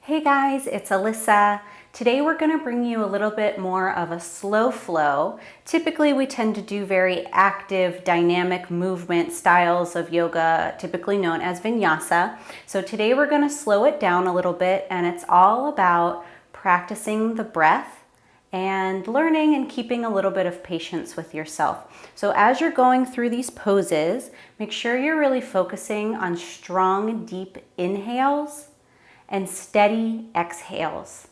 Hey guys, it's Alyssa. Today we're going to bring you a little bit more of a slow flow. Typically we tend to do very active, dynamic movement styles of yoga, typically known as vinyasa. So today we're going to slow it down a little bit, and it's all about practicing the breath and learning and keeping a little bit of patience with yourself. So as you're going through these poses, make sure you're really focusing on strong, deep inhales and steady exhales.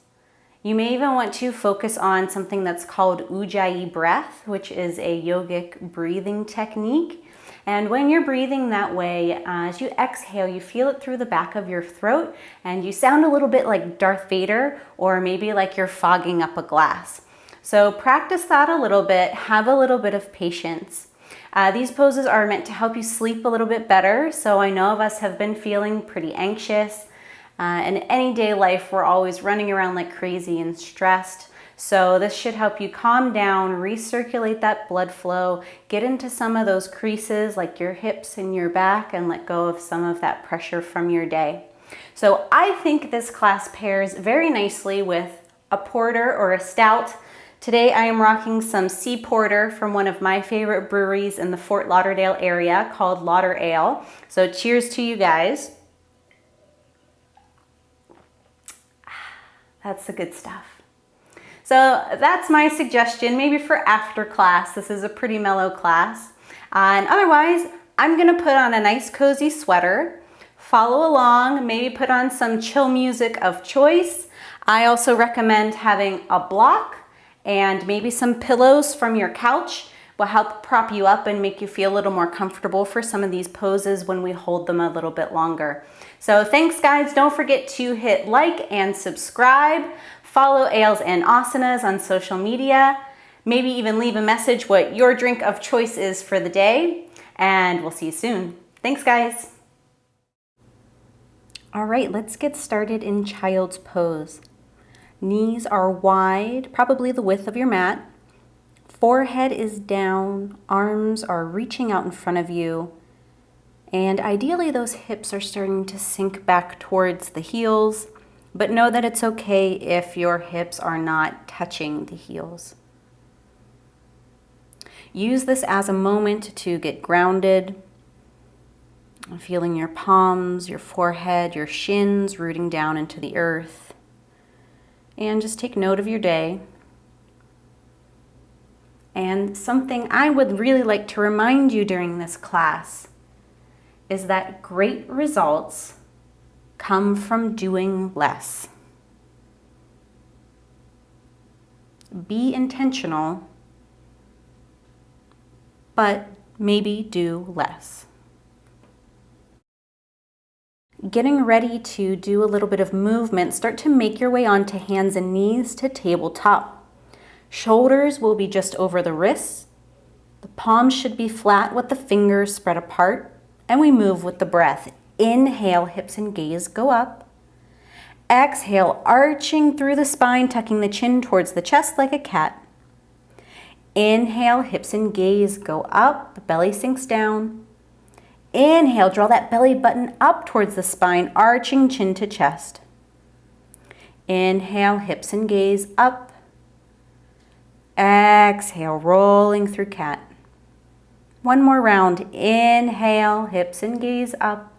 You may even want to focus on something that's called Ujjayi breath, which is a yogic breathing technique. And when you're breathing that way, as you exhale, you feel it through the back of your throat, and you sound a little bit like Darth Vader, or maybe like you're fogging up a glass. So practice that a little bit, have a little bit of patience. These poses are meant to help you sleep a little bit better. So I know of us have been feeling pretty anxious. In any day life, we're always running around like crazy and stressed. So this should help you calm down, recirculate that blood flow, get into some of those creases like your hips and your back, and let go of some of that pressure from your day. So I think this class pairs very nicely with a porter or a stout. Today I am rocking some sea porter from one of my favorite breweries in the Fort Lauderdale area called Lauder Ale. So cheers to you guys. That's the good stuff. So that's my suggestion, maybe for after class. This is a pretty mellow class. And otherwise, I'm gonna put on a nice cozy sweater, follow along, maybe put on some chill music of choice. I also recommend having a block and maybe some pillows from your couch. Will help prop you up and make you feel a little more comfortable for some of these poses when we hold them a little bit longer. So thanks guys, don't forget to hit like and subscribe, follow Ales and Asanas on social media, maybe even leave a message what your drink of choice is for the day, and we'll see you soon. Thanks guys. All right, let's get started in child's pose. Knees are wide, probably the width of your mat. Forehead is down, arms are reaching out in front of you, and ideally those hips are starting to sink back towards the heels, but know that it's okay if your hips are not touching the heels. Use this as a moment to get grounded, feeling your palms, your forehead, your shins rooting down into the earth, and just take note of your day. And something I would really like to remind you during this class is that great results come from doing less. Be intentional, but maybe do less. Getting ready to do a little bit of movement, start to make your way onto hands and knees to tabletop. Shoulders will be just over the wrists. The palms should be flat with the fingers spread apart, and we move with the breath. Inhale, hips and gaze go up. Exhale, arching through the spine, tucking the chin towards the chest like a cat. Inhale, hips and gaze go up, belly sinks down. Inhale, draw that belly button up towards the spine, arching chin to chest. Inhale, hips and gaze up. Exhale, rolling through cat. One more round. Inhale, hips and gaze up.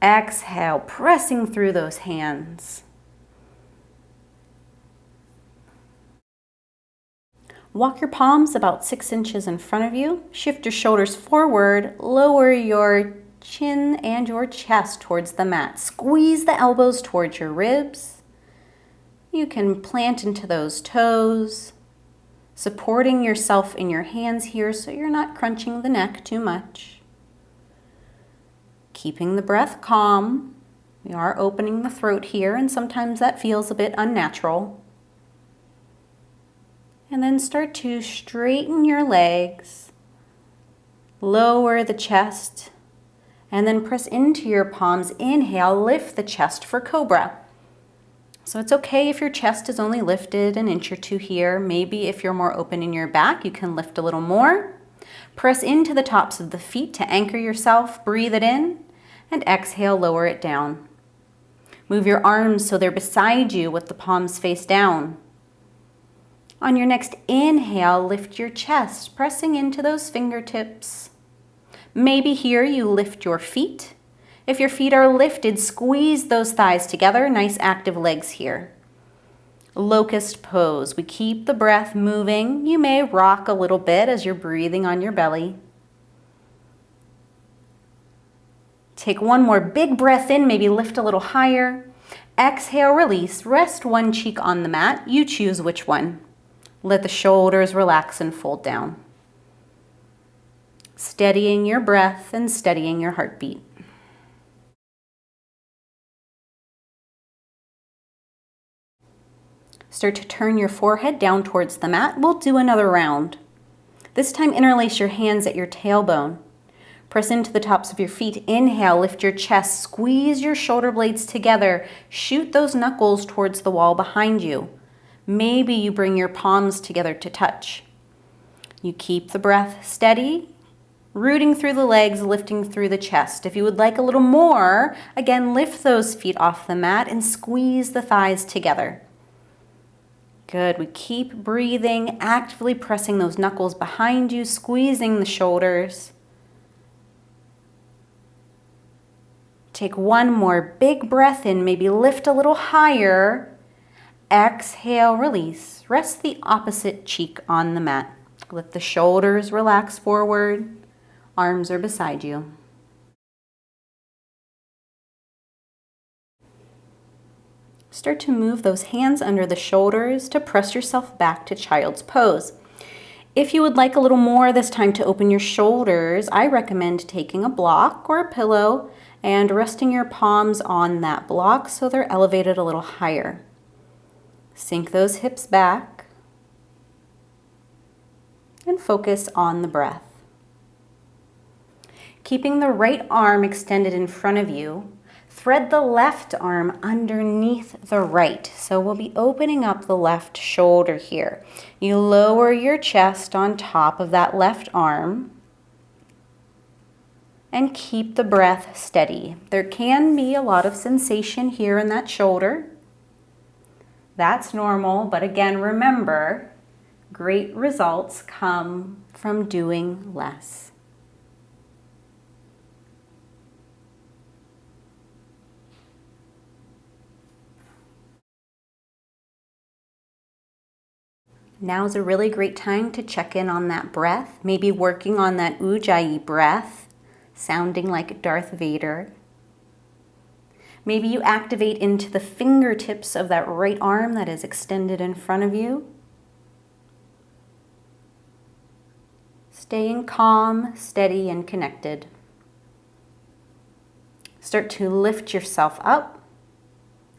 Exhale, pressing through those hands. Walk your palms about 6 inches in front of you. Shift your shoulders forward. Lower your chin and your chest towards the mat. Squeeze the elbows towards your ribs. You can plant into those toes, supporting yourself in your hands here so you're not crunching the neck too much. Keeping the breath calm. We are opening the throat here, and sometimes that feels a bit unnatural. And then start to straighten your legs, lower the chest, and then press into your palms. Inhale, lift the chest for Cobra. So it's okay if your chest is only lifted an inch or two here. Maybe if you're more open in your back, you can lift a little more. Press into the tops of the feet to anchor yourself. Breathe it in, and exhale, lower it down. Move your arms so they're beside you with the palms face down. On your next inhale, lift your chest, pressing into those fingertips. Maybe here you lift your feet. If your feet are lifted, squeeze those thighs together. Nice active legs here. Locust pose. We keep the breath moving. You may rock a little bit as you're breathing on your belly. Take one more big breath in, maybe lift a little higher. Exhale, release. Rest one cheek on the mat. You choose which one. Let the shoulders relax and fold down. Steadying your breath and steadying your heartbeat. Start to turn your forehead down towards the mat. We'll do another round. This time, interlace your hands at your tailbone. Press into the tops of your feet. Inhale, lift your chest, squeeze your shoulder blades together. Shoot those knuckles towards the wall behind you. Maybe you bring your palms together to touch. You keep the breath steady, rooting through the legs, lifting through the chest. If you would like a little more, again, lift those feet off the mat and squeeze the thighs together. Good. We keep breathing, actively pressing those knuckles behind you, squeezing the shoulders. Take one more big breath in, maybe lift a little higher. Exhale, release. Rest the opposite cheek on the mat. Let the shoulders relax forward. Arms are beside you. Start to move those hands under the shoulders to press yourself back to child's pose. If you would like a little more this time to open your shoulders, I recommend taking a block or a pillow and resting your palms on that block so they're elevated a little higher. Sink those hips back and focus on the breath. Keeping the right arm extended in front of you, thread the left arm underneath the right. So we'll be opening up the left shoulder here. You lower your chest on top of that left arm and keep the breath steady. There can be a lot of sensation here in that shoulder. That's normal, but again, remember, great results come from doing less. Now's a really great time to check in on that breath, maybe working on that Ujjayi breath, sounding like Darth Vader. Maybe you activate into the fingertips of that right arm that is extended in front of you. Staying calm, steady, and connected. Start to lift yourself up,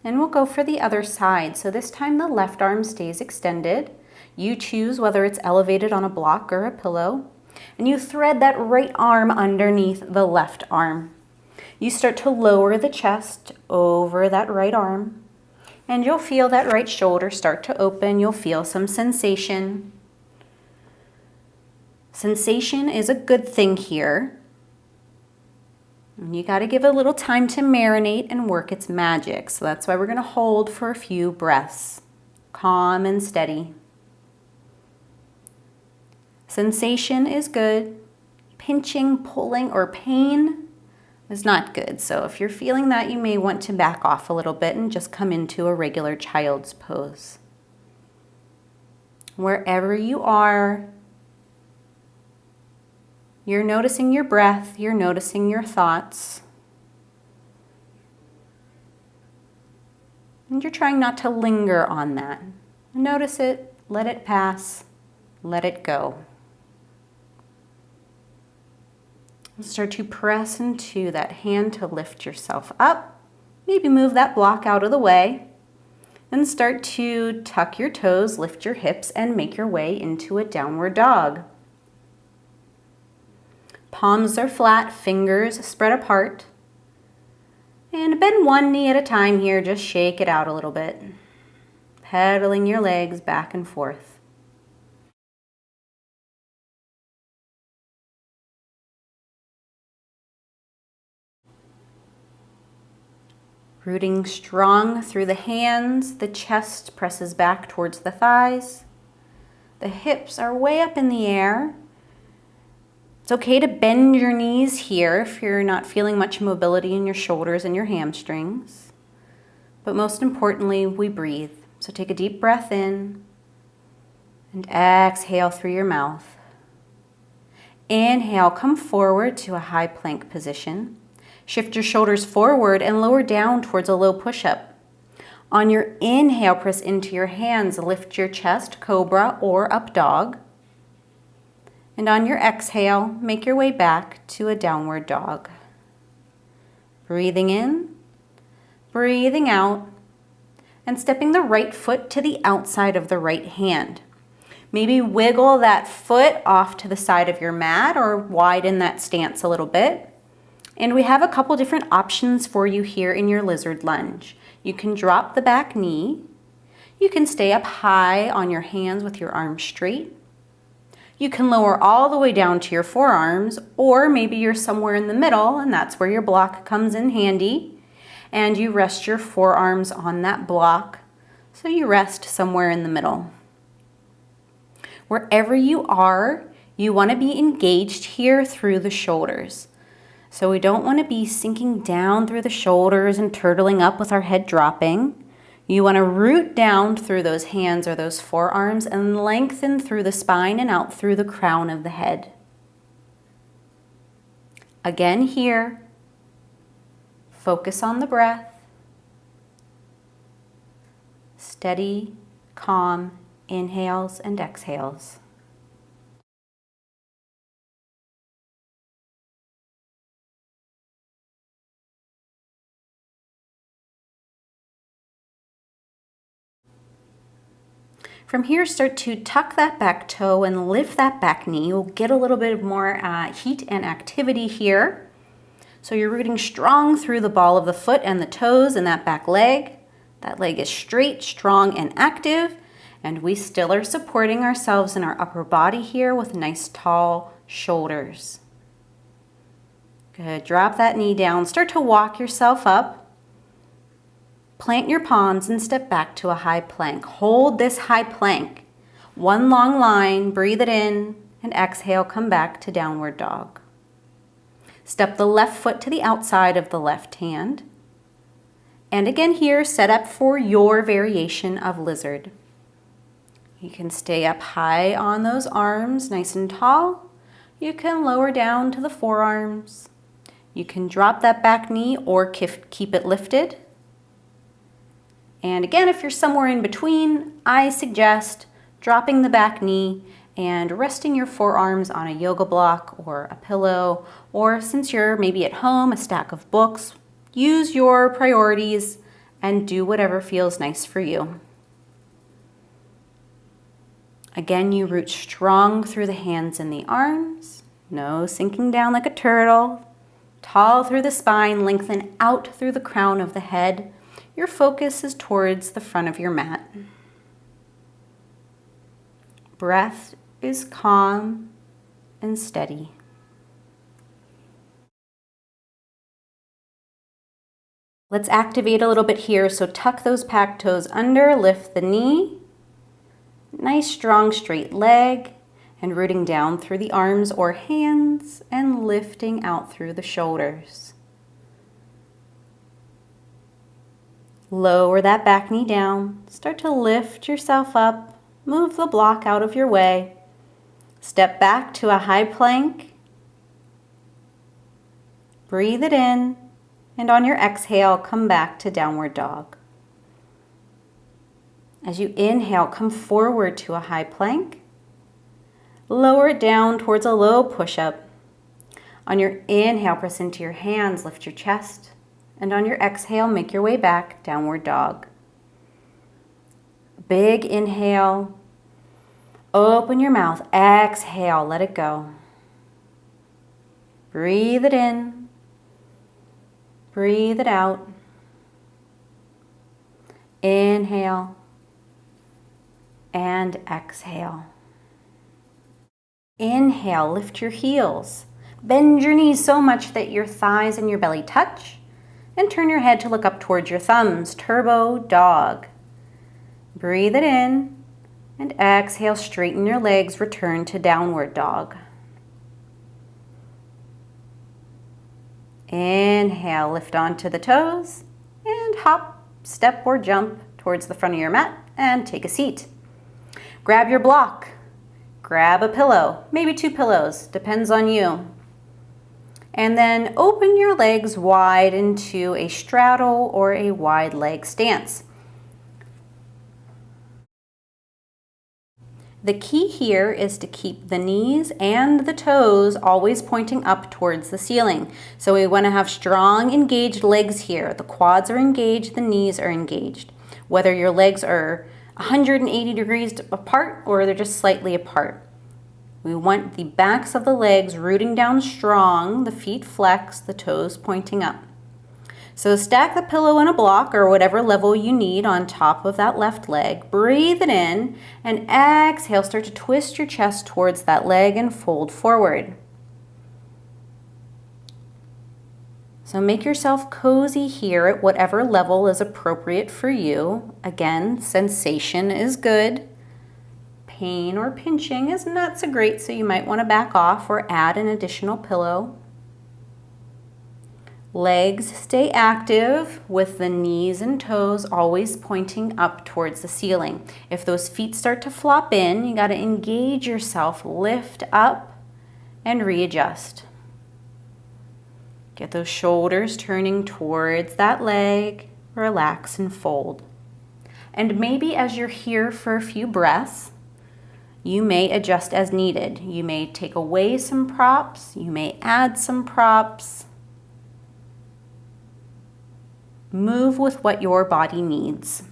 and we'll go for the other side. So this time the left arm stays extended. You choose whether it's elevated on a block or a pillow, and you thread that right arm underneath the left arm. You start to lower the chest over that right arm, and you'll feel that right shoulder start to open. You'll feel some sensation. Sensation is a good thing here. And you got to give it a little time to marinate and work its magic. So that's why we're going to hold for a few breaths. Calm and steady. Sensation is good. Pinching, pulling, or pain is not good. So if you're feeling that, you may want to back off a little bit and just come into a regular child's pose. Wherever you are, you're noticing your breath, you're noticing your thoughts. And you're trying not to linger on that. Notice it, let it pass, let it go. Start to press into that hand to lift yourself up. Maybe move that block out of the way. Then start to tuck your toes, lift your hips, and make your way into a downward dog. Palms are flat, fingers spread apart. And bend one knee at a time here, just shake it out a little bit. Pedaling your legs back and forth. Rooting strong through the hands, the chest presses back towards the thighs. The hips are way up in the air. It's okay to bend your knees here if you're not feeling much mobility in your shoulders and your hamstrings. But most importantly, we breathe. So take a deep breath in and exhale through your mouth. Inhale, come forward to a high plank position. Shift your shoulders forward and lower down towards a low push-up. On your inhale, press into your hands, lift your chest, Cobra or up dog. And on your exhale, make your way back to a downward dog. Breathing in, breathing out, and stepping the right foot to the outside of the right hand. Maybe wiggle that foot off to the side of your mat or widen that stance a little bit. And we have a couple different options for you here in your lizard lunge. You can drop the back knee. You can stay up high on your hands with your arms straight. You can lower all the way down to your forearms, or maybe you're somewhere in the middle and that's where your block comes in handy. And you rest your forearms on that block, so you rest somewhere in the middle. Wherever you are, you want to be engaged here through the shoulders. So we don't want to be sinking down through the shoulders and turtling up with our head dropping. You want to root down through those hands or those forearms and lengthen through the spine and out through the crown of the head. Again here, focus on the breath. Steady, calm inhales and exhales. From here, start to tuck that back toe and lift that back knee. You'll get a little bit more heat and activity here. So you're rooting strong through the ball of the foot and the toes and that back leg. That leg is straight, strong, and active. And we still are supporting ourselves in our upper body here with nice tall shoulders. Good, drop that knee down. Start to walk yourself up. Plant your palms and step back to a high plank. Hold this high plank. One long line, breathe it in, and exhale, come back to downward dog. Step the left foot to the outside of the left hand. And again here, set up for your variation of lizard. You can stay up high on those arms, nice and tall. You can lower down to the forearms. You can drop that back knee or keep it lifted. And again, if you're somewhere in between, I suggest dropping the back knee and resting your forearms on a yoga block or a pillow, or since you're maybe at home, a stack of books. Use your priorities and do whatever feels nice for you. Again, you root strong through the hands and the arms. No sinking down like a turtle. Tall through the spine, lengthen out through the crown of the head. Your focus is towards the front of your mat. Breath is calm and steady. Let's activate a little bit here. So tuck those back toes under, lift the knee. Nice strong straight leg, and rooting down through the arms or hands and lifting out through the shoulders. Lower that back knee down. Start to lift yourself up. Move the block out of your way. Step back to a high plank. Breathe it in, and on your exhale, come back to downward dog. As you inhale, come forward to a high plank. Lower it down towards a low push-up. On your inhale, press into your hands, lift your chest. And on your exhale, make your way back, downward dog. Big inhale. Open your mouth. Exhale, let it go. Breathe it in. Breathe it out. Inhale. And exhale. Inhale, lift your heels. Bend your knees so much that your thighs and your belly touch. and turn your head to look up towards your thumbs. Turbo dog. Breathe it in and exhale, straighten your legs, return to downward dog. Inhale, lift onto the toes and hop, step or jump towards the front of your mat and take a seat. Grab your block, grab a pillow, maybe 2 pillows, depends on you. And then open your legs wide into a straddle or a wide leg stance. The key here is to keep the knees and the toes always pointing up towards the ceiling. So we want to have strong engaged legs here. The quads are engaged, the knees are engaged. Whether your legs are 180 degrees apart or they're just slightly apart. We want the backs of the legs rooting down strong, the feet flexed, the toes pointing up. So stack the pillow in a block or whatever level you need on top of that left leg. Breathe it in and exhale. Start to twist your chest towards that leg and fold forward. So make yourself cozy here at whatever level is appropriate for you. Again, sensation is good. Pain or pinching is not so great, so you might want to back off or add an additional pillow. Legs stay active with the knees and toes always pointing up towards the ceiling. If those feet start to flop in, you got to engage yourself, lift up and readjust. Get those shoulders turning towards that leg, relax and fold. And maybe as you're here for a few breaths, you may adjust as needed. You may take away some props, you may add some props. Move with what your body needs.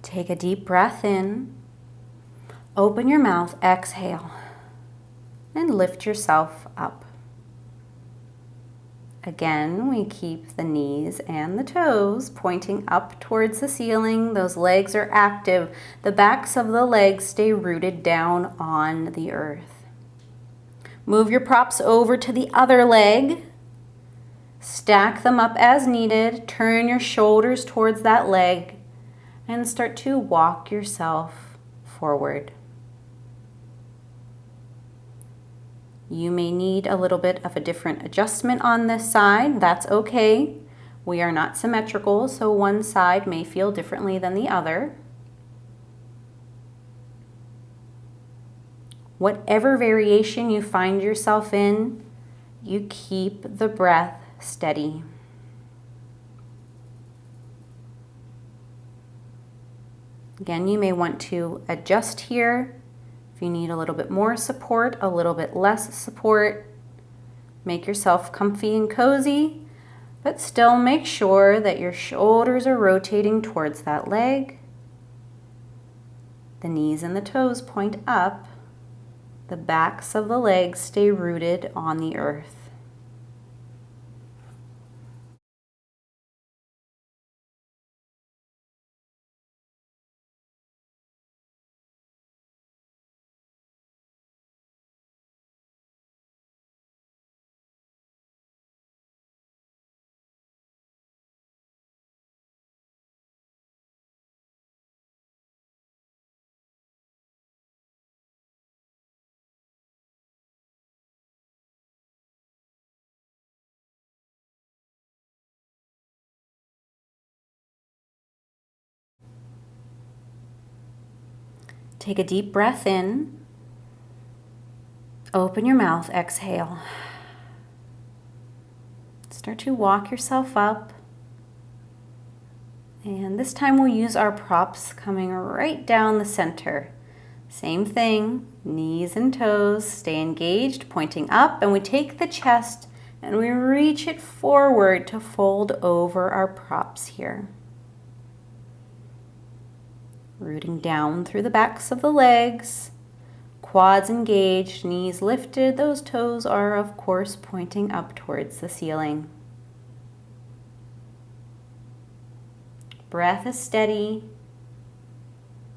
Take a deep breath in, open your mouth, exhale, and lift yourself up. Again, we keep the knees and the toes pointing up towards the ceiling. Those legs are active. The backs of the legs stay rooted down on the earth. Move your props over to the other leg. Stack them up as needed. Turn your shoulders towards that leg and start to walk yourself forward. You may need a little bit of a different adjustment on this side. That's okay. We are not symmetrical, so one side may feel differently than the other. Whatever variation you find yourself in, you keep the breath steady. Again, you may want to adjust here. If you need a little bit more support, a little bit less support, make yourself comfy and cozy, but still make sure that your shoulders are rotating towards that leg. The knees and the toes point up. The backs of the legs stay rooted on the earth. Take a deep breath in, open your mouth, exhale. Start to walk yourself up. And this time we'll use our props coming right down the center. Same thing, knees and toes stay engaged, pointing up, and we take the chest and we reach it forward to fold over our props here. Rooting down through the backs of the legs, quads engaged, knees lifted. Those toes are, of course, pointing up towards the ceiling. Breath is steady.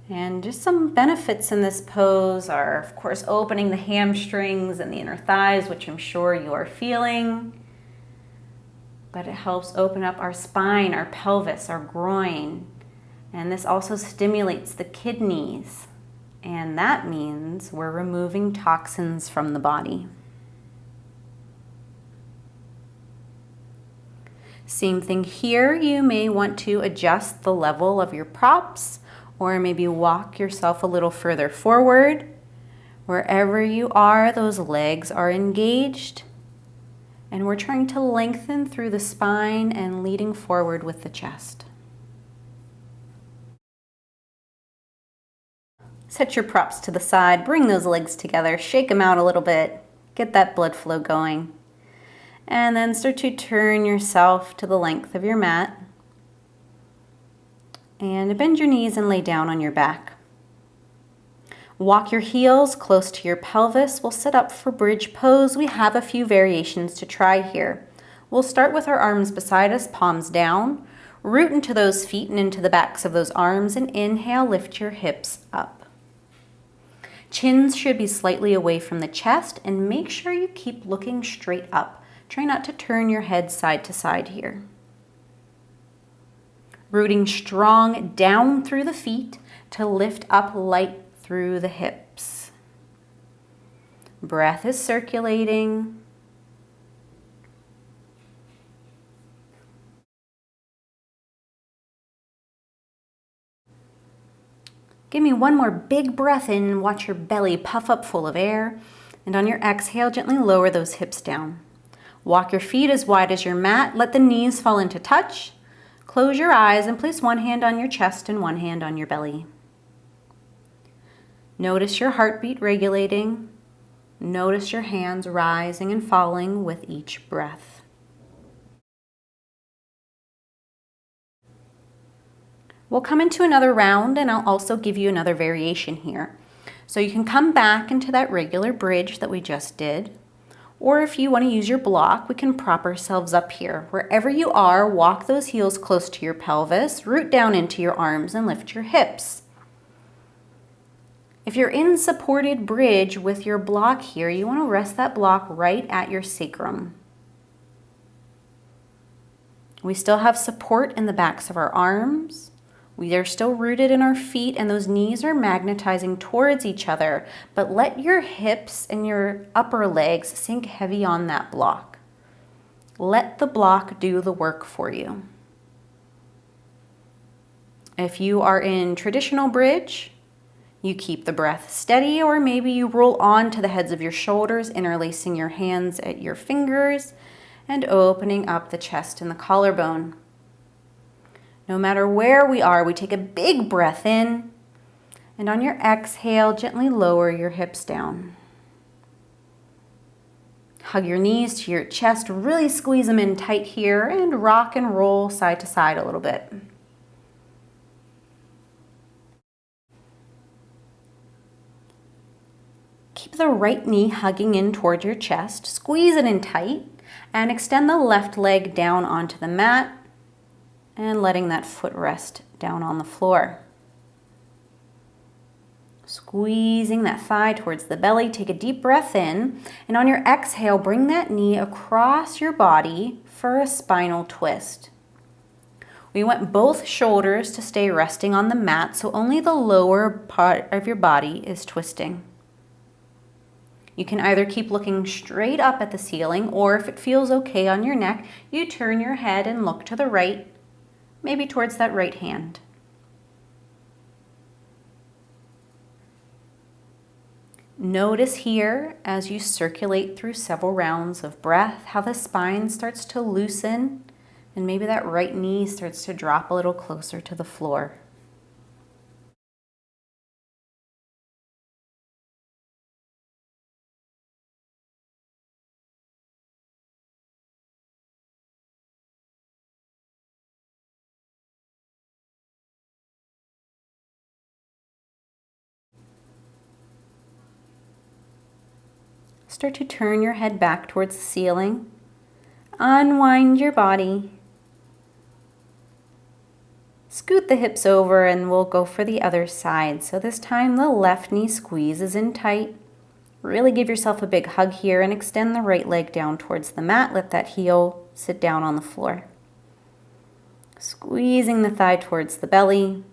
And just some benefits in this pose are, of course, opening the hamstrings and the inner thighs, which I'm sure you are feeling. But it helps open up our spine, our pelvis, our groin. And this also stimulates the kidneys. And that means we're removing toxins from the body. Same thing here. You may want to adjust the level of your props, or maybe walk yourself a little further forward. Wherever you are, those legs are engaged. And we're trying to lengthen through the spine and leading forward with the chest. Set your props to the side, bring those legs together, shake them out a little bit, get that blood flow going. And then start to turn yourself to the length of your mat. And bend your knees and lay down on your back. Walk your heels close to your pelvis. We'll sit up for bridge pose. We have a few variations to try here. We'll start with our arms beside us, palms down. Root into those feet and into the backs of those arms, and inhale, lift your hips up. Chins should be slightly away from the chest, and make sure you keep looking straight up. Try not to turn your head side to side here. Rooting strong down through the feet to lift up light through the hips. Breath is circulating. Give me one more big breath in. Watch your belly puff up full of air. And on your exhale, gently lower those hips down. Walk your feet as wide as your mat. Let the knees fall into touch. Close your eyes and place one hand on your chest and one hand on your belly. Notice your heartbeat regulating. Notice your hands rising and falling with each breath. We'll come into another round, and I'll also give you another variation here. So you can come back into that regular bridge that we just did. Or if you want to use your block, we can prop ourselves up here. Wherever you are, walk those heels close to your pelvis, root down into your arms, and lift your hips. If you're in supported bridge with your block here, you want to rest that block right at your sacrum. We still have support in the backs of our arms. We are still rooted in our feet, and those knees are magnetizing towards each other, but let your hips and your upper legs sink heavy on that block. Let the block do the work for you. If you are in traditional bridge, you keep the breath steady, or maybe you roll on to the heads of your shoulders, interlacing your hands at your fingers and opening up the chest and the collarbone. No matter where we are, we take a big breath in, and on your exhale, gently lower your hips down. Hug your knees to your chest, really squeeze them in tight here, and rock and roll side to side a little bit. Keep the right knee hugging in toward your chest, squeeze it in tight, and extend the left leg down onto the mat, and letting that foot rest down on the floor. Squeezing that thigh towards the belly, take a deep breath in, and on your exhale, bring that knee across your body for a spinal twist. We want both shoulders to stay resting on the mat, so only the lower part of your body is twisting. You can either keep looking straight up at the ceiling, or if it feels okay on your neck, you turn your head and look to the right, maybe towards that right hand. Notice here, as you circulate through several rounds of breath, how the spine starts to loosen, and maybe that right knee starts to drop a little closer to the floor. Start to turn your head back towards the ceiling. Unwind your body. Scoot the hips over and we'll go for the other side. So this time the left knee squeezes in tight. Really give yourself a big hug here and extend the right leg down towards the mat. Let that heel sit down on the floor. Squeezing the thigh towards the belly.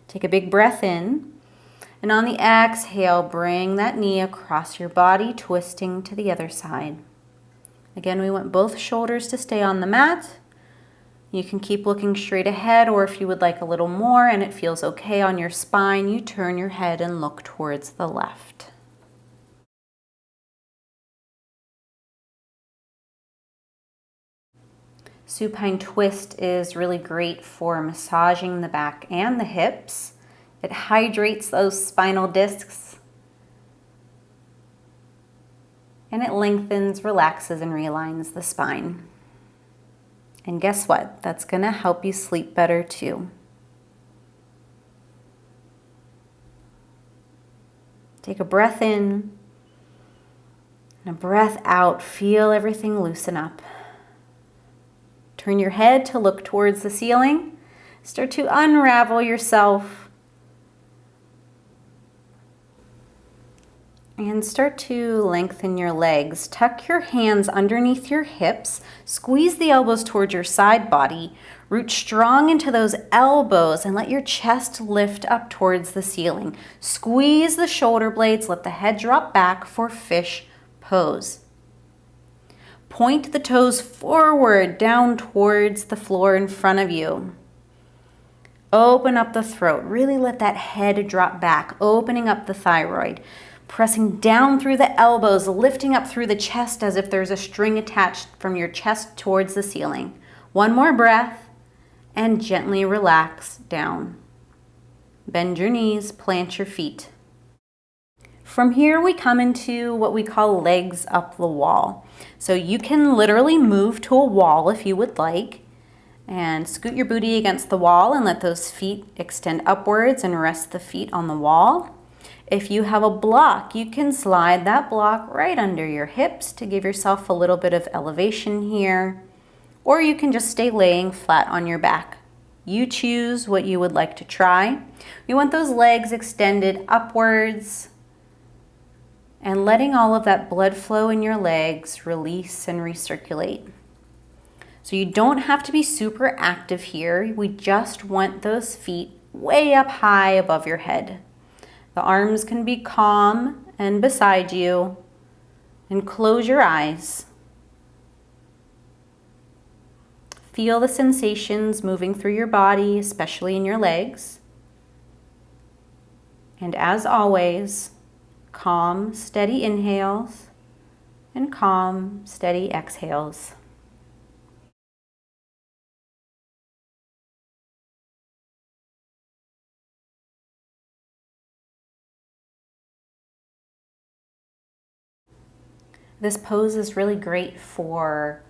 Take a big breath in. And on the exhale, bring that knee across your body, twisting to the other side. Again, we want both shoulders to stay on the mat. You can keep looking straight ahead, or if you would like a little more and it feels okay on your spine, you turn your head and look towards the left. Supine Twist is really great for massaging the back and the hips. It hydrates those spinal discs. And it lengthens, relaxes, and realigns the spine. And guess what? That's going to help you sleep better too. Take a breath in and a breath out. Feel everything loosen up. Turn your head to look towards the ceiling. Start to unravel yourself. And start to lengthen your legs. Tuck your hands underneath your hips. Squeeze the elbows towards your side body. Root strong into those elbows and let your chest lift up towards the ceiling. Squeeze the shoulder blades. Let the head drop back for fish pose. Point the toes forward, down towards the floor in front of you. Open up the throat. Really let that head drop back, opening up the thyroid. Pressing down through the elbows, lifting up through the chest as if there's a string attached from your chest towards the ceiling. One more breath and gently relax down. Bend your knees, plant your feet. From here we come into what we call legs up the wall. So you can literally move to a wall if you would like and scoot your booty against the wall and let those feet extend upwards and rest the feet on the wall. If you have a block, you can slide that block right under your hips to give yourself a little bit of elevation here, or you can just stay laying flat on your back. You choose what you would like to try. We want those legs extended upwards and letting all of that blood flow in your legs release and recirculate. So you don't have to be super active here. We just want those feet way up high above your head. The arms can be calm and beside you, and close your eyes. Feel the sensations moving through your body, especially in your legs. And as always, calm, steady inhales and calm, steady exhales. This pose is really great for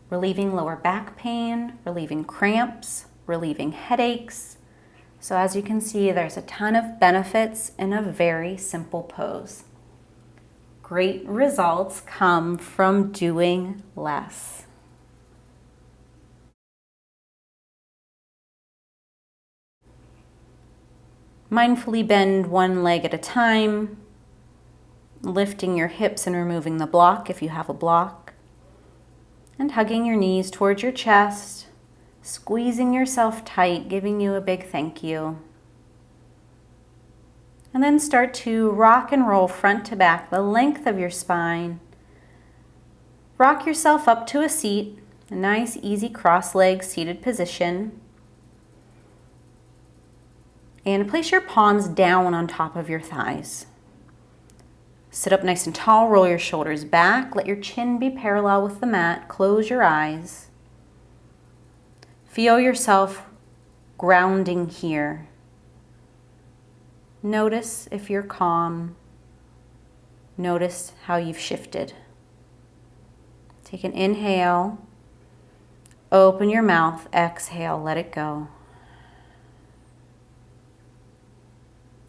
relieving lower back pain, relieving cramps, relieving headaches. So as you can see, there's a ton of benefits in a very simple pose. Great results come from doing less. Mindfully bend one leg at a time, lifting your hips and removing the block if you have a block, and hugging your knees towards your chest, squeezing yourself tight, giving you a big thank you. And then start to rock and roll front to back, the length of your spine. Rock yourself up to a seat, a nice easy cross-legged seated position. And place your palms down on top of your thighs. Sit up nice and tall, roll your shoulders back, let your chin be parallel with the mat, close your eyes. Feel yourself grounding here. Notice if you're calm. Notice how you've shifted. Take an inhale, open your mouth, exhale, let it go.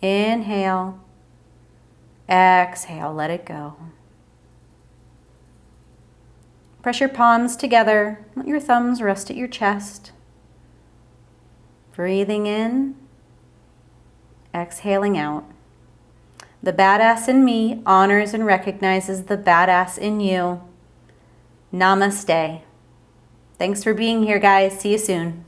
Inhale. Exhale, let it go. Press your palms together. Let your thumbs rest at your chest. Breathing in, exhaling out. The badass in me honors and recognizes the badass in you. Namaste. Thanks for being here, guys. See you soon.